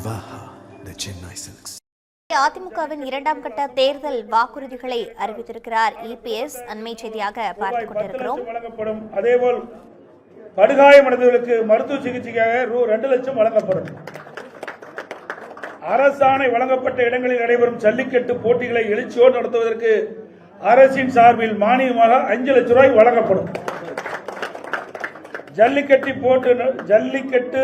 Vivaha, the Chennai Silks. அதிமுகவின் இரண்டாம் கட்ட தேர்தல் வாக்குறுதிகளை அறிவித்திருக்கிறார் இபிஎஸ். அண்மை செய்தியாக பார்த்துக் கொண்டிருக்கிறோம். அதேபோல் படுகாயமடைந்தவர்களுக்கு மருத்துவ சிகிச்சைக்காக ₹2 லட்சம் வழங்கப்படும். அரசாணை வழங்கப்பட்ட இடங்களில் நடைபெறும் ஜல்லிக்கட்டு போட்டிகளை எழுச்சியோடு நடத்துவதற்கு அரசின் சார்பில் மானியமாக ₹5 லட்சம் வழங்கப்படும். ஜல்லிக்கட்டு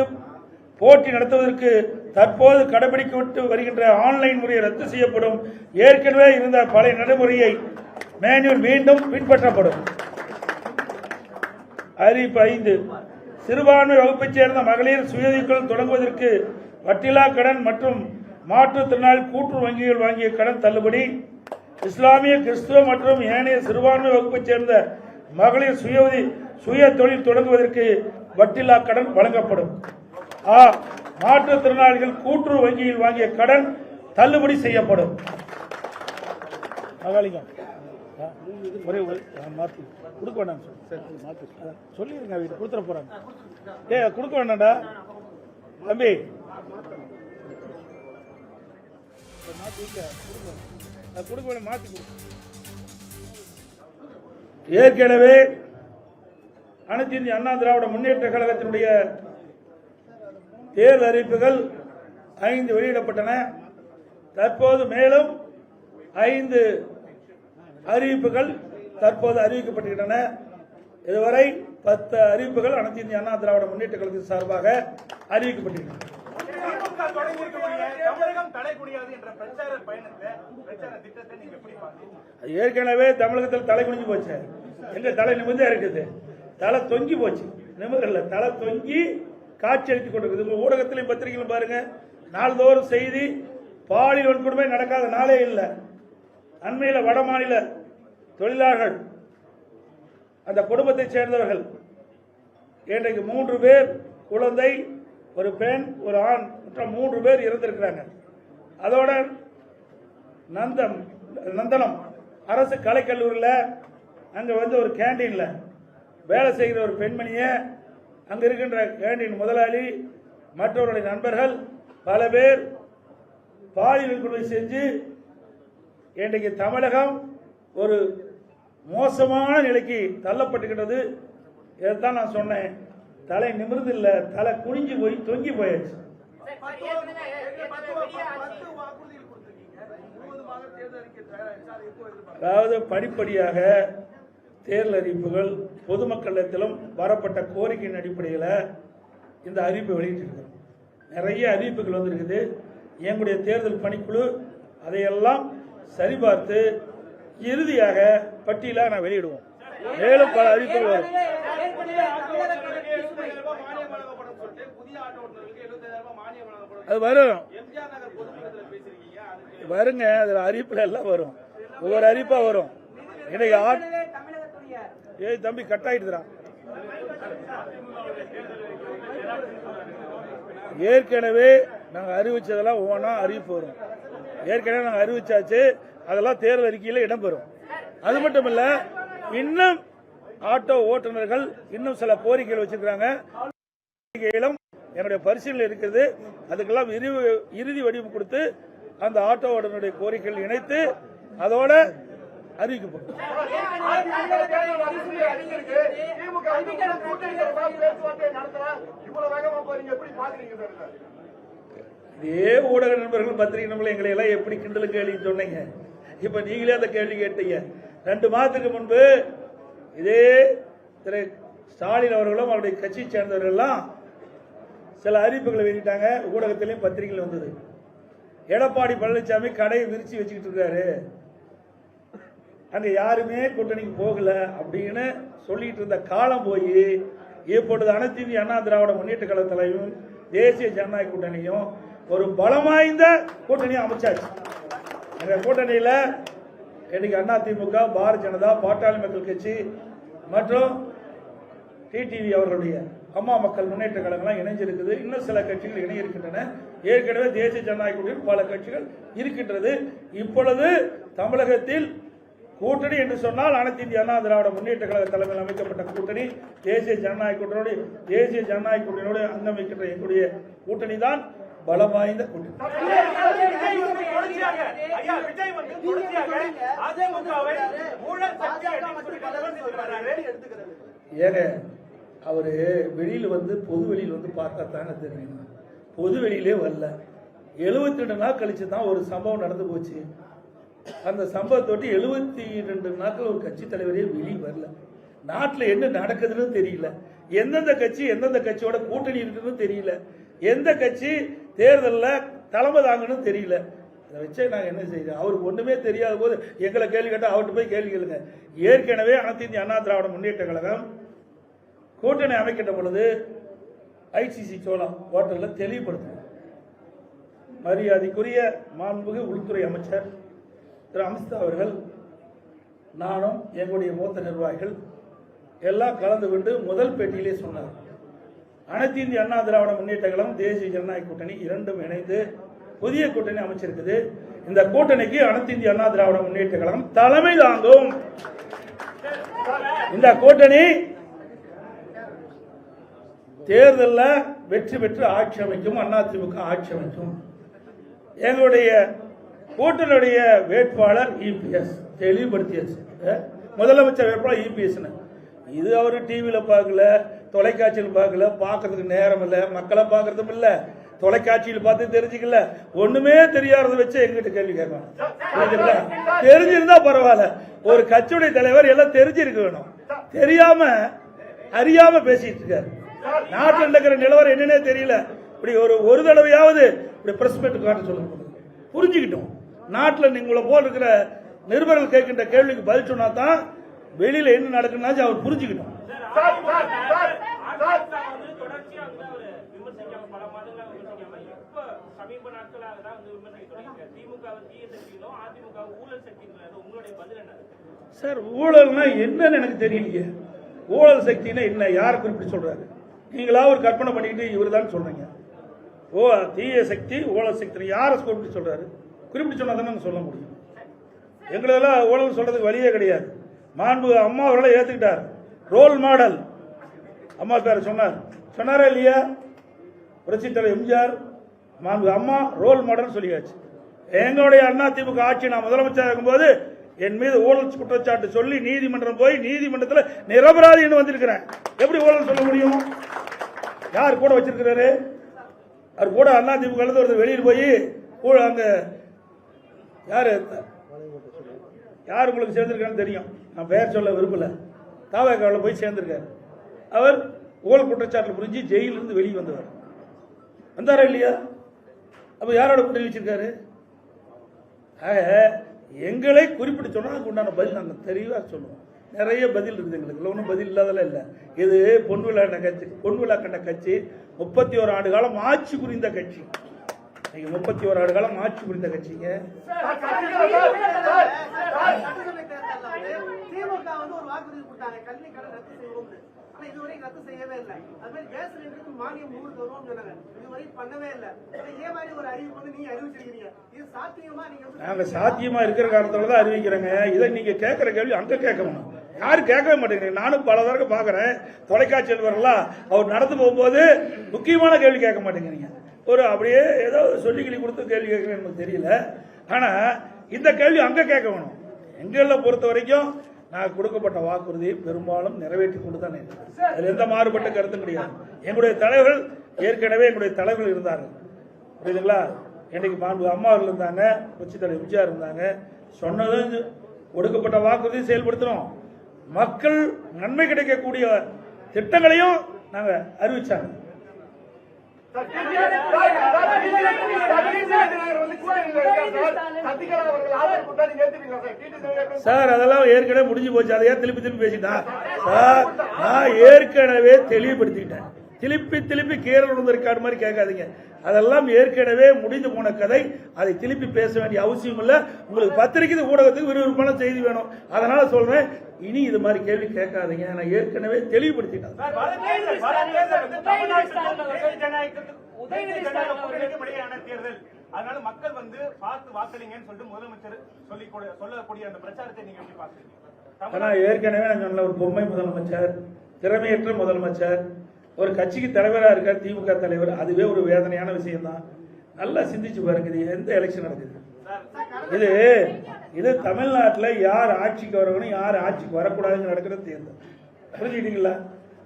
போட்டி நடத்துவதற்கு தற்போது கடைபிடிக்கப்பட்டு வருகின்ற ஆன்லைன் முறையை ரத்து செய்யப்படும். ஏற்கனவே இருந்த பழைய நடைமுறையை மேனுவல் மீண்டும் பின்பற்றப்படும். அறிவிப்பு 5. சிறுபான்மை வகுப்பைச் சேர்ந்த மகளிர் சுயதொழில் தொடங்குவதற்கு வட்டிலா கடன் மற்றும் மாற்றுத்திறனாளி கூட்டுறவு வங்கிகள் வாங்கிய கடன் தள்ளுபடி. இஸ்லாமிய, கிறிஸ்துவ மற்றும் ஏனைய சிறுபான்மை வகுப்பைச் சேர்ந்த மகளிர் சுய தொழில் தொடங்குவதற்கு வட்டிலா கடன் வழங்கப்படும். மாற்றுத்திறனாளிகள் கூட்டுறவு வங்கியில் வாங்கிய கடன் தள்ளுபடி செய்யப்படும். கொடுக்க வேண்டாம் சொல்லிருங்க, கொடுத்துட போறாங்க. கொடுக்க வேண்டாம்டா தம்பி. கொடுக்க வேண்டாம், மாத்தி. ஏற்கனவே அனைத்து இந்திய அண்ணா திராவிட முன்னேற்ற கழகத்தினுடைய தேர்தல் அறிவிப்புகள் 5 வெளியிடப்பட்டன. தற்போது மேலும் 5 அறிவிப்புகள் தற்போது அறிவிக்கப்பட்டுள்ளன. இதுவரை 10 அறிவிப்புகள் அனைத்து இந்திய அண்ணா திராவிட முன்னேற்ற கழகத்தின் சார்பாக அறிவிக்கப்பட்டுள்ளன. ஏற்கனவே தமிழகத்தில் தலை குனிஞ்சு போச்சு. எங்க தலை நிமிர்ந்தே இருக்குது. தலை தொங்கி போச்சு, நிமிர்ல தலை தொங்கி காட்சி அளித்துக் கொண்டிருக்கிறது. ஊடகத்திலும் பத்திரிகையிலும் பாருங்க, நாள்தோறும் செய்தி. பாலியல் வன்கொடுமை நடக்காத நாளே இல்லை. அண்மையில் வட மாநில தொழிலாளர்கள், அந்த குடும்பத்தைச் சேர்ந்தவர்கள், இன்றைக்கு 3 பேர், குழந்தை, ஒரு பெண், ஒரு ஆண், மற்ற 3 பேர் இறந்திருக்கிறாங்க. அதோட நந்தனம் அரசு கலைக்கல்லூரியில் அங்கே ஒரு கேண்டீன்ல வேலை செய்கிற ஒரு பெண்மணியை அங்க இருக்கின்ற கேண்டீன் முதலாளி மற்றவருடைய நண்பர்கள் பல பேர் பாலியல் வன்கொடுமை செஞ்சு இன்றைக்கு தமிழகம் ஒரு மோசமான நிலைக்கு தள்ளப்பட்டுகின்றது. இதைத்தான் நான் சொன்னேன். தலை நிமிர்ந்து இல்ல, தலை குனிஞ்சு போய் தொங்கி போயாச்சு. அதாவது படிப்படியாக தேர்தல் அறிவிப்புகள் பொதுமக்களிடத்திலும் வரப்பட்ட கோரிக்கையின் அடிப்படையில் இந்த அறிவிப்பை வெளியிட்டிருக்கிறோம். நிறைய அறிவிப்புகள் வந்திருக்குது. எங்களுடைய தேர்தல் பணிக்குழு அதையெல்லாம் சரிபார்த்து இறுதியாக பட்டியலாக நான் வெளியிடுவோம். மேலும் பல அறிவிப்புகள் வரும். அது வரும், வருங்க. அதுல அறிவிப்புல எல்லாம் வரும், ஒவ்வொரு அறிவிப்பா வரும். இன்னைக்கு தம்பி கட் ஆயிடுறான். ஏற்கனவே நாங்க அறிவிச்சதெல்லாம் ஒவ்வொன்றா அறிவிப்பு வரும். ஏற்கனவே நாங்க அறிவிச்சாச்சு, அதெல்லாம் தேர்தல் அறிக்கையில் இடம்பெறும். அது மட்டும் இல்ல, இன்னும் ஆட்டோ ஓட்டுநர்கள் இன்னும் சில கோரிக்கைகள் வச்சிருக்காங்க. என்னுடைய பரிசீலனை இருக்கிறது. அதுக்கெல்லாம் இறுதி வடிவம் கொடுத்து அந்த ஆட்டோ ஓட்டுநருடைய கோரிக்கைகள் இணைத்து அதோட அறிவிக்கப்படும். இதே ஊடக நண்பர்கள், பத்திரிகை நண்பர்கள் எங்களை எல்லாம் எப்படி கிண்டலு கேள்வி சொன்னீங்க. இப்ப நீங்களே அந்த கேள்வி கேட்டீங்க. 2 மாதத்துக்கு முன்பு இதே திரு ஸ்டாலின் அவர்களும் அவருடைய கட்சியை சேர்ந்தவர்கள் எல்லாம் சில அறிவிப்புகளை வெளியிட்டாங்க. ஊடகத்திலையும் பத்திரிகையில் வந்தது. எடப்பாடி பழனிசாமி கடையை விரிச்சு வச்சுக்கிட்டு இருக்காரு, அங்க யாருமே கூட்டணிக்கு போகல அப்படின்னு சொல்லிட்டு இருந்த காலம் போய் இப்பொழுது அனைத்து இந்திய அண்ணா திராவிட முன்னேற்ற கழக தலைவரும் தேசிய ஜனநாயக கூட்டணியும் ஒரு பலம் வாய்ந்த கூட்டணியை அமைச்சாச்சு. எங்க கூட்டணியில இன்னைக்கு அதிமுக, பாரதிய ஜனதா, பாட்டாளி மக்கள் கட்சி மற்றும் டிடிவி அவர்களுடைய அம்மா மக்கள் முன்னேற்ற கழகம்லாம் இணைஞ்சிருக்குது. இன்னும் சில கட்சிகள் இணைய இருக்கின்றன. ஏற்கனவே தேசிய ஜனநாயக கூட்டணியில் பல கட்சிகள் இருக்கின்றது. இப்பொழுது தமிழகத்தில் கூட்டணி என்று சொன்னால் அனைத்து இந்திய அண்ணா திராவிட முன்னேற்ற கழக தலைமையில் அமைக்கப்பட்ட கூட்டணி தேசிய ஜனநாயக கூட்டணியோடு அங்கமைக்கின்ற எங்களுடைய கூட்டணி தான் பலம் வாய்ந்த கூட்டணி. ஏங்க அவரு வெளியில வந்து பொது வெளியில் வந்து பார்த்தா தானே தெரியும். பொது வெளியிலே வரல. 72 நாள் கழிச்சு தான் ஒரு சம்பவம் நடந்து போச்சு. அந்த சம்பவத்தொட்டி 72 நாட்கள் ஒரு கட்சி தலைவரே வெளியே வரல. நாட்டில் என்ன நடக்குதுன்னு தெரியல. எந்தெந்த கட்சி எந்தெந்த கட்சியோட கூட்டணி இருக்குன்னு தெரியல. எந்த கட்சி தேர்தலில் தலைமை தாங்கன்னு தெரியல. இதை வச்சே நாங்கள் என்ன செய்யறோம்? அவருக்கு ஒன்றுமே தெரியாத போது எங்களை கேள்வி கேட்டால் அவர்கிட்ட போய் கேள்வி கேளுங்க. ஏற்கனவே அனைத்து இந்திய அண்ணா திராவிட முன்னேற்ற கழகம் கூட்டணி அமைக்கின்ற பொழுது ஐசிசி சோழா ஹோட்டலில் தெளிவுபடுத்தினார். மரியாதைக்குரிய மாண்புமிகு உள்துறை அமைச்சர் திரு அமித்ஷா அவர்கள், நானும் எங்களுடைய மூத்த நிர்வாகிகள் எல்லாம் கலந்து கொண்டு முதல் பேட்டியிலே சொன்னார், அனைத்து இந்திய அண்ணா திராவிட முன்னேற்ற கழகம் தேசிய ஜனநாயக கூட்டணி இரண்டும் இணைந்து புதிய கூட்டணி அமைச்சிருக்குது. இந்த கூட்டணிக்கு அனைத்து இந்திய அண்ணா திராவிட முன்னேற்ற கழகம் தலைமை தாங்கும். இந்த கூட்டணி தேர்தலில் வெற்றி பெற்று ஆட்சி அமைக்கும். அதிமுக ஆட்சி அமைக்கும். எங்களுடைய கூட்டணியுடைய வேட்பாளர் இபிஎஸ் தெளிவுபடுத்தியாச்சு. முதலமைச்சர் வேட்பாளர் இபிஎஸ். இது அவர் டிவியில் பார்க்கல, தொலைக்காட்சியில் பார்க்கல, பார்க்கறதுக்கு நேரம் இல்லை, மக்களை பார்க்கறதும் இல்லை, தொலைக்காட்சியில் பார்த்து தெரிஞ்சுக்கல, ஒண்ணுமே தெரியாததை வச்சு எங்கிட்ட கேள்வி கேட்கணும். தெரிஞ்சிருந்தா பரவாயில்ல. ஒரு கட்சியுடைய தலைவர் எல்லாம் தெரிஞ்சிருக்க வேணும். தெரியாம அறியாம பேசிட்டு இருக்காரு. நாட்டில் இருக்கிற நிலவரம் என்னன்னே தெரியல. இப்படி ஒரு தடவையாவது இப்படி பிரஸ் மீட் காட்ட சொல்லுங்க, புரிஞ்சுக்கிட்டோம். நாட்டில் உங்களை போல் இருக்கிற நிருபர்கள் கேட்கின்ற கேள்விக்கு பதில் சொன்னா தான் வெளியில என்ன நடக்குன்னு அவர் புரிஞ்சுக்கிட்டோம். சார் ஊழல்னா என்னன்னு எனக்கு தெரியலையே. ஊழல் சக்தினா என்ன? யாரை குறிப்பிட்டு சொல்றாரு? நீங்களா ஒரு கற்பனை பண்ணிக்கிட்டு இவர் தான் சொல்றீங்க. தீய சக்தி ஊழல் சக்தி யாரை குறிப்பிட்டு சொல்றாரு? குறிப்பிட்டு சொன்னா தானே சொல்ல முடியும். எங்களெல்லாம் ஊழல் சொல்றதுக்கு வழியே கிடையாது. மாண்பு அம்மா அவர்களை ஏத்துக்கிட்டார். ரோல் மாடல் அம்மா பேர் சொன்னாரா இல்லையா? புரட்சி தலைவர் எம்ஜிஆர், மாண்பு அம்மா ரோல் மாடல் சொல்லியாச்சு. எங்களுடைய அதிமுக ஆட்சி நான் முதலமைச்சர் இருக்கும்போது என் மீது ஊழல் குற்றச்சாட்டு சொல்லி நீதிமன்றம் போய் நீதிமன்றத்தில் நிரபராதின்னு வந்திருக்கிறேன். எப்படி ஊழல் சொல்ல முடியும்? யார் கூட வச்சிருக்கிறாரு? அவர் கூட அதிமுக ஒருத்தர் வெளியில் போய் அங்க யார் உங்களுக்கு சேர்ந்திருக்கான்னு தெரியும். நான் பெயர் சொல்ல விரும்பல. தாவேக்காவில் போய் சேர்ந்திருக்காரு. அவர் ஊழல் குற்றச்சாட்டில் புரிஞ்சு ஜெயிலிருந்து வெளியே வந்தவர். வந்தாரா இல்லையா? அப்ப யாரோட கூட்டணி வச்சிருக்காரு? எங்களை குறிப்பிட்டு சொன்னா அதுக்கு உண்டான பதில் நாங்கள் தெளிவாக சொல்லுவோம். நிறைய பதில் இருக்குது எங்களுக்கு. ஒன்றும் பதில் இல்லாதெல்லாம் இல்லை. இது பொன்விழா கண்ட கட்சி 31 ஆண்டு காலம் ஆட்சி புரிந்த கட்சி. 31 ஆண்டு காலம் ஆட்சி புரிந்த கட்சிங்க. நாங்க சாத்தியமா இருக்கிற காரணத்துல தான் அறிவிக்கிறேங்க. இதை நீங்க கேட்கிற கேள்வி அங்க கேட்கணும். யாரும் கேட்கவே மாட்டேங்கிறீங்க. நானும் பல தடவை பாக்குறேன் தொலைக்காட்சியில் வரலாம். அவர் நடந்து போகும்போது முக்கியமான கேள்வி கேட்க மாட்டேங்கிறீங்க. அப்படியே ஏதோ சொல்லிக்கிளி கொடுத்து கேள்வி கேட்கறேன்னு எனக்கு தெரியல. ஆனா இந்த கேள்வி அங்க கேட்க வேணும். எங்களை பொறுத்த வரைக்கும் நான் கொடுக்கப்பட்ட வாக்குறுதி பெரும்பாலும் நிறைவேற்றி கொண்டு தான் அதில் எந்த மாறுபட்ட கருத்தும் கிடையாது. எங்களுடைய தலைவர்கள் ஏற்கனவே எங்களுடைய தலைவர்கள் இருந்தார்கள். புரியுதுங்களா? இன்னைக்கு மாண்பு அம்மா அவர்கள் இருந்தாங்க, புரட்சி தலைவர் எம்ஜிஆர் இருந்தாங்க. சொன்னது கொடுக்கப்பட்ட வாக்குறுதி செயல்படுத்தணும். மக்கள் நன்மை கிடைக்கக்கூடிய திட்டங்களையும் நாங்க அறிவிச்சாங்க. சார் அதெல்லாம் ஏற்கனவே முடிஞ்சு போச்சு. அதையா திருப்பி பேசிட்டா சார்? நான் ஏற்கனவே தெளிவுபடுத்திட்டேன். திருப்பி கீழே ரெக்கார்டு மாதிரி கேட்காதீங்க. அதெல்லாம் ஏற்கனவே முடிந்து போன கதை. அதை திருப்பி பேச வேண்டிய அவசியம் இல்லை. உங்களுக்கு பத்திரிகை ஊடகத்துக்கு விறுவிறுப்பான செய்தி வேணும். அதனால சொல்றேன், இனி இது மாதிரி கேள்வி கேட்காதீங்க. நான் ஏற்கனவே தெளிவுபடுத்திட்டேன். அதனால மக்கள் பார்த்து வாக்களிங்கன்னு சொல்லிட்டு முதலமைச்சர் சொல்லக்கூடிய அந்த பிரச்சாரத்தை நீங்க எப்படி பாக்குறீங்க? ஏற்கனவே நான் சொன்ன ஒரு பொம்மை முதலமைச்சர், திறமையற்ற முதலமைச்சர், ஒரு கட்சிக்கு தலைவராக இருக்கார் திமுக தலைவர். அதுவே ஒரு வேதனையான விஷயம் தான். நல்லா சிந்திச்சு பாருங்க, இது எந்த எலெக்ஷன் நடக்குது? இது தமிழ்நாட்டில் யார் ஆட்சிக்கு வரணும் யார் ஆட்சிக்கு வரக்கூடாதுன்னு நடக்கிற தேர்தல். புரிஞ்சுக்கிட்டீங்களா?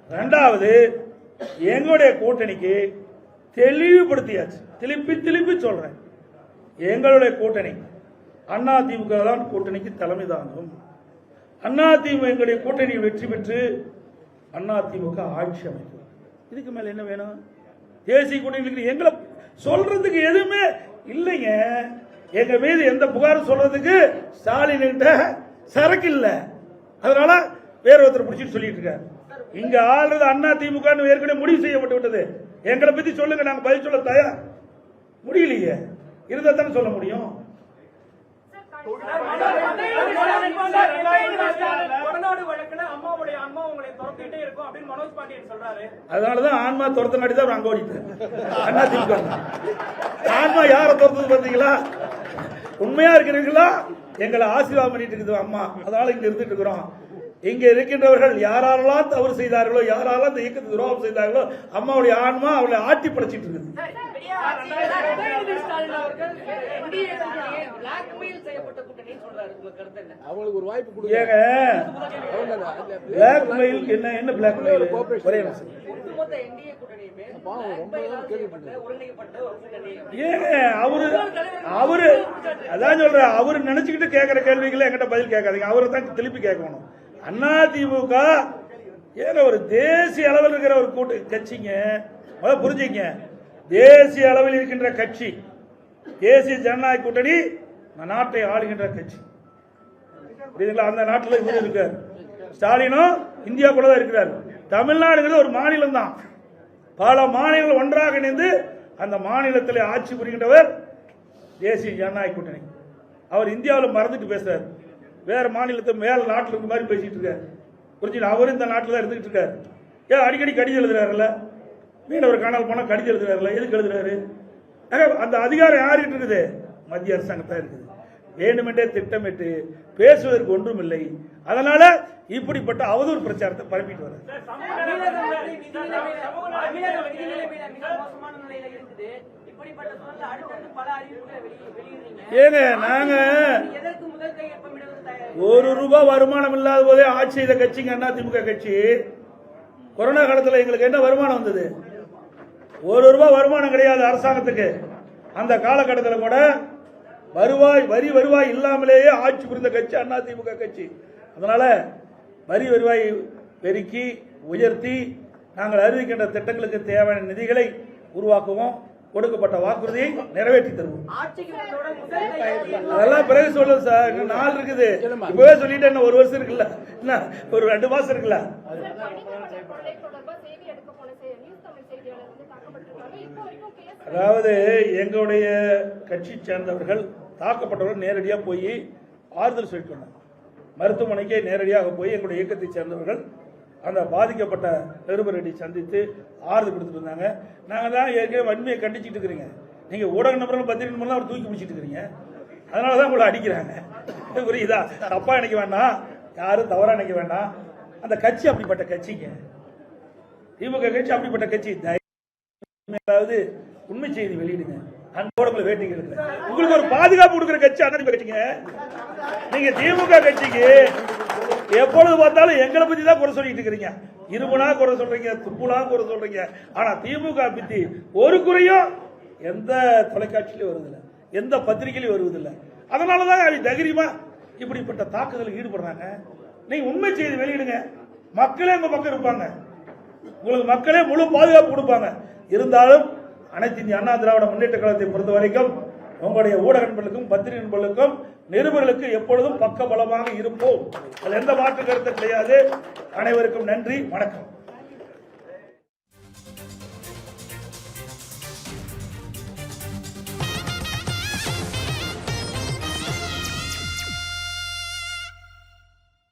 ரெண்டாவது, எங்களுடைய கூட்டணிக்கு தெளிவுபடுத்தியாச்சு. திருப்பி சொல்றேன், எங்களுடைய கூட்டணி அதிமுக தான் கூட்டணிக்கு தலைமை தாங்கும். அதிமுக எங்களுடைய கூட்டணி வெற்றி பெற்று அதிமுக ஆட்சி அமைக்கும். இதுக்கு மேல என்ன வேணும்? தேசிய கூட்டணி எங்களை சொல்றதுக்கு எதுவுமே இல்லைங்க. எங்க மீது எந்த புகாரும் சொல்றதுக்கு ஸ்டாலின் கிட்ட சரக்கு இல்ல. அதனால வேற ஒருத்தர் பிடிச்சிட்டு சொல்லிட்டு இருக்காரு. இங்க ஆளுறது அதிமுக ஏற்கனவே முடிவு செய்யப்பட்டு விட்டது. எங்களை பத்தி சொல்லுங்க, நாங்க பதில் சொல்ல தயார். முடியலையே, இருந்தா தானே சொல்ல முடியும். அதனாலதான் ஆன்மா துரத்தங்காட்டி தான் அங்க ஓடிட்டு அதிமுக. ஆன்மா யார துரத்தது பாத்தீங்களா? உண்மையா இருக்கிறீங்களா? எங்களை ஆசீர்வாதம் பண்ணிட்டு இருக்குது அம்மா. அதனால இங்க இருந்துட்டு இருக்கிறோம். இங்க இருக்கின்றவர்கள் யாரெல்லாம் தவறு செய்தார்களோ, யாரெல்லாம் இந்த இயக்கத்துக்கு துரோகம் செய்தார்களோ, அம்மாவுடைய ஆன்மா அவளை ஆட்டி படைச்சிட்டு இருக்குது. அவங்களுக்கு ஒரு வாய்ப்பு கொடுங்க. பிளாக்மெயில் என்ன பிளாக்மெயில்? ஒரே நிமிஷம். ஏங்க அவரு அதான் சொல்ற, அவரு நினைச்சுக்கிட்டு கேட்கிற கேள்விகளை என்கிட்ட பதில் கேட்காதீங்க. அவரை தான் திருப்பி கேட்கணும். அதிமுக ஏங்க ஒரு தேசிய அளவில் இருக்கிற ஒரு கூட்டு கட்சிங்க. புரிஞ்சுங்க, தேசிய அளவில் இருக்கின்ற கட்சி தேசிய ஜனநாயக கூட்டணி நாட்டை ஆளுகின்ற கட்சி. அந்த நாட்டில் இவர் இருக்கார், ஸ்டாலினும் இந்தியா கூட தான் இருக்கிறார். தமிழ்நாடுங்கிறது ஒரு மாநிலம் தான். பல மாநிலங்கள் ஒன்றாக இணைந்து அந்த மாநிலத்தில் ஆட்சி புரிகின்றவர் தேசிய ஜனநாயக கூட்டணி. அவர் இந்தியாவில் மறந்துட்டு பேசுறாரு, வேற மாநிலத்தை மேல நாட்டில் இருக்க மாதிரி பேசிட்டு இருக்காரு. புரிஞ்சுங்க, அவரும் இந்த நாட்டில் தான் இருந்துட்டு இருக்காரு. ஏன் அடிக்கடி கடிதம் எழுதுறாருல்ல, மீனவர் காணால் போனா கடிதம் எழுதுறாருல்ல, எதுக்கு எழுதுறாரு? அந்த அதிகாரம் யார்கிட்ட இருக்குது? மத்திய அரசாங்கத்தான் இருக்குது. வேணுமென்றே திட்டமிட்டு பேசுவதற்கு ஒன்றும் இல்லை. அதனால இப்படிப்பட்ட அவதூறு பிரச்சாரத்தை பரப்பிட்டு வர. ஏங்க நாங்க ₹1 வருமானம் இல்லாத போதே ஆட்சி செய்த கட்சிங்க அதிமுக கட்சி. கொரோனா காலத்தில் எங்களுக்கு என்ன வருமானம் வந்தது? ₹1 வருமானம் கிடையாது அரசாங்கத்துக்கு. அந்த காலகட்டத்தில் கூட வருவாய் இல்லாமலேயே ஆட்சி புரிந்த கட்சி அதிமுக கட்சி. அதனால வருவாய் பெருக்கி உயர்த்தி நாங்கள் அறிவிக்கின்ற திட்டங்களுக்கு தேவையான நிதிகளை உருவாக்குவோம். கொடுக்கப்பட்ட வாக்குறுதியை நிறைவேற்றி தருவோம். அதெல்லாம் பிறகு சொல்லுது சார், இன்னும் நாள் இருக்குது. இப்பவே சொல்லிட்டு என்ன 1 வருஷம் இருக்குல்ல, என்ன ஒரு 2 மாசம் இருக்குல்ல. அதாவது எங்களுடைய கட்சி சேர்ந்தவர்கள் தாக்கப்பட்டவர்கள் நேரடியாக போய் ஆறுதல் சொல்லிட்டு மருத்துவமனைக்கே நேரடியாக போய் எங்களுடைய இயக்கத்தை சேர்ந்தவர்கள் அந்த பாதிக்கப்பட்ட நிருபரை சந்தித்து ஆறுதல் கொடுத்துட்டு இருந்தாங்க. நாங்கள் தான் ஏற்கனவே வன்மையை கண்டிச்சுட்டு இருக்கிறீங்க. நீங்கள் ஊடக நபர்கள் பத்திரிகை நம்பர்லாம் அவர் தூக்கி பிடிச்சிட்டு இருக்கிறீங்க. அதனால தான் உங்களை அடிக்கிறாங்க. புரியுதா? தப்பா நினைக்க வேண்டாம், யாரும் தவறா நினைக்க வேண்டாம். அந்த கட்சி அப்படிப்பட்ட கட்சிங்க, திமுக கட்சி அப்படிப்பட்ட கட்சி. அதாவது உண்மை செய்தி வெளியிடுங்க, அன்போட வேட்டிங்க. உங்களுக்கு ஒரு பாதுகாப்பு கொடுக்கிற கட்சி அதிமுக கட்சிங்க. நீங்க திமுக கட்சிக்கு எப்பொழுது பார்த்தாலும் எங்களை பத்தி தான் குறை சொல்லிட்டு இருக்கிறீங்க. இருமுனா குறை சொல்றீங்க, துப்புனா குறை சொல்றீங்க. ஆனா திமுக பத்தி ஒரு குறையும் எந்த தொலைக்காட்சியிலும் வருவதில்லை, எந்த பத்திரிகையிலும் வருவதில்லை. அதனாலதான் அவங்க தைரியமா இப்படிப்பட்ட தாக்குதலுக்கு ஈடுபடுறாங்க. நீங்க உண்மை செய்தி வெளியிடுங்க, மக்களே உங்க பக்கம் இருப்பாங்க, உங்களுக்கு மக்களே முழு பாதுகாப்பு கொடுப்பாங்க. இருந்தாலும் அனைத்து இந்திய அண்ணா திராவிட முன்னேற்ற கழகத்தை பொறுத்த வரைக்கும் உங்களுடைய ஊடக நண்பர்களுக்கும் பத்திரிகை நண்பர்களுக்கும் நிருபர்களுக்கு எப்பொழுதும் பக்க பலமாக இருப்போம். அதில் எந்த மாற்று கருத்து கிடையாது. அனைவருக்கும் நன்றி, வணக்கம்.